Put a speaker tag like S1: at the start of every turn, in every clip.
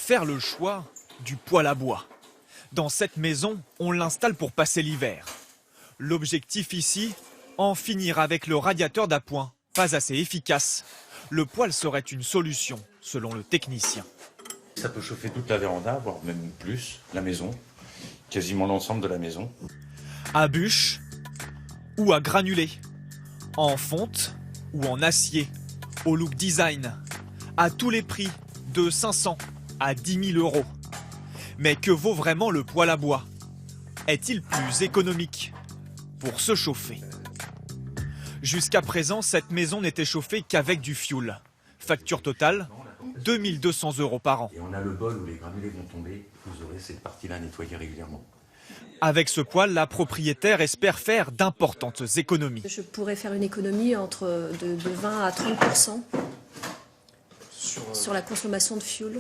S1: Faire le choix du poêle à bois. Dans cette maison, on l'installe pour passer l'hiver. L'objectif ici, en finir avec le radiateur d'appoint, pas assez efficace. Le poêle serait une solution, selon le technicien.
S2: Ça peut chauffer toute la véranda, voire même plus, la maison, quasiment l'ensemble de la maison.
S1: À bûche ou à granulé, en fonte ou en acier, au look design, à tous les prix, de 500 à 10 000 euros. Mais que vaut vraiment le poêle à bois? Est-il plus économique pour se chauffer? Jusqu'à présent, cette maison n'était chauffée qu'avec du fioul. Facture totale, 2 200 € par an.
S2: Et on a le bol où les granulés vont tomber, vous aurez cette partie-là nettoyée régulièrement.
S1: Avec ce poêle, la propriétaire espère faire d'importantes économies.
S3: Je pourrais faire une économie de 20 à 30% sur la consommation de fioul.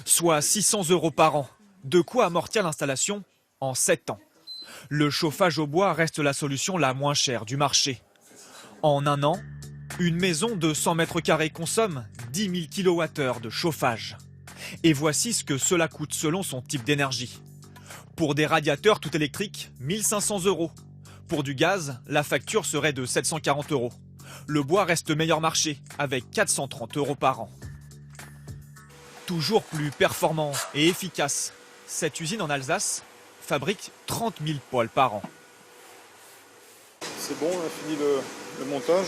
S1: Soit 600 € par an. De quoi amortir l'installation en 7 ans. Le chauffage au bois reste la solution la moins chère du marché. En un an, une maison de 100 mètres carrés consomme 10 000 kWh de chauffage. Et voici ce que cela coûte selon son type d'énergie. Pour des radiateurs tout électriques, 1 500 €. Pour du gaz, la facture serait de 740 €. Le bois reste meilleur marché, avec 430 € par an. Toujours plus performant et efficace, cette usine en Alsace fabrique 30 000 poêles par an.
S4: C'est bon, on a fini le montage.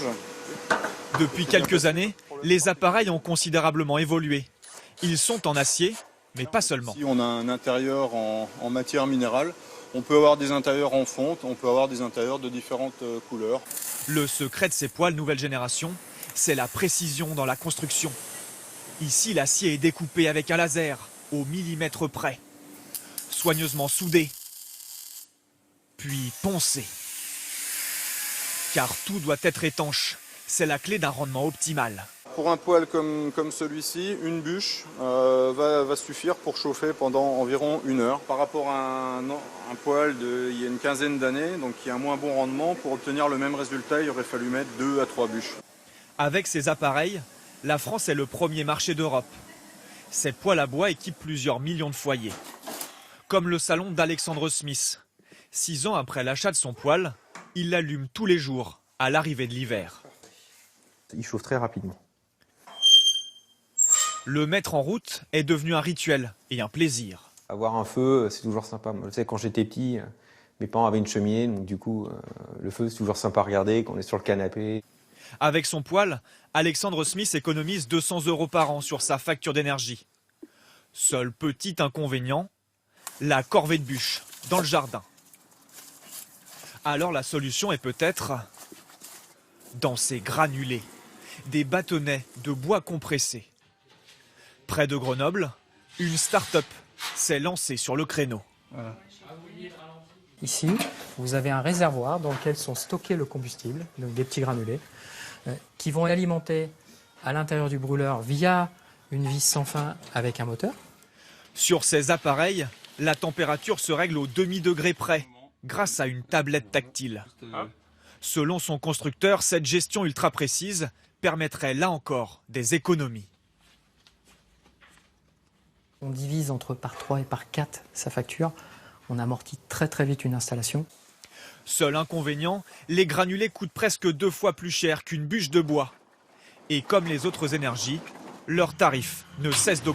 S1: Depuis quelques années, les appareils ont considérablement évolué. Ils sont en acier, mais pas seulement.
S4: Ici, on a un intérieur en matière minérale. On peut avoir des intérieurs en fonte, on peut avoir des intérieurs de différentes couleurs.
S1: Le secret de ces poêles nouvelle génération, c'est la précision dans la construction. Ici, l'acier est découpé avec un laser, au millimètre près. Soigneusement soudé, puis poncé. Car tout doit être étanche. C'est la clé d'un rendement optimal.
S4: Pour un poêle comme celui-ci, une bûche va suffire pour chauffer pendant environ 1 heure. Par rapport à un poêle d'il y a une quinzaine d'années, donc qui a un moins bon rendement, pour obtenir le même résultat, il aurait fallu mettre 2 à 3 bûches.
S1: Avec ces appareils, la France est le premier marché d'Europe. Ces poêles à bois équipent plusieurs millions de foyers. Comme le salon d'Alexandre Smith. 6 ans après l'achat de son poêle, il l'allume tous les jours à l'arrivée de l'hiver.
S5: Il chauffe très rapidement.
S1: Le mettre en route est devenu un rituel et un plaisir.
S5: Avoir un feu, c'est toujours sympa. Moi, je sais, quand j'étais petit, mes parents avaient une cheminée, donc du coup, le feu, c'est toujours sympa à regarder quand on est sur le canapé.
S1: Avec son poêle, Alexandre Smith économise 200 € par an sur sa facture d'énergie. Seul petit inconvénient, la corvée de bûches dans le jardin. Alors la solution est peut-être dans ces granulés, des bâtonnets de bois compressé. Près de Grenoble, une start-up s'est lancée sur le créneau.
S6: Voilà. Ici, vous avez un réservoir dans lequel sont stockés le combustible, donc des petits granulés, qui vont alimenter à l'intérieur du brûleur via une vis sans fin avec un moteur.
S1: Sur ces appareils, la température se règle au demi-degré près, grâce à une tablette tactile. Selon son constructeur, cette gestion ultra précise permettrait là encore des économies.
S6: On divise par 3 et par 4 sa facture. On amortit très vite une installation.
S1: Seul inconvénient, les granulés coûtent presque 2 fois plus cher qu'une bûche de bois. Et comme les autres énergies, leur tarif ne cesse d'augmenter.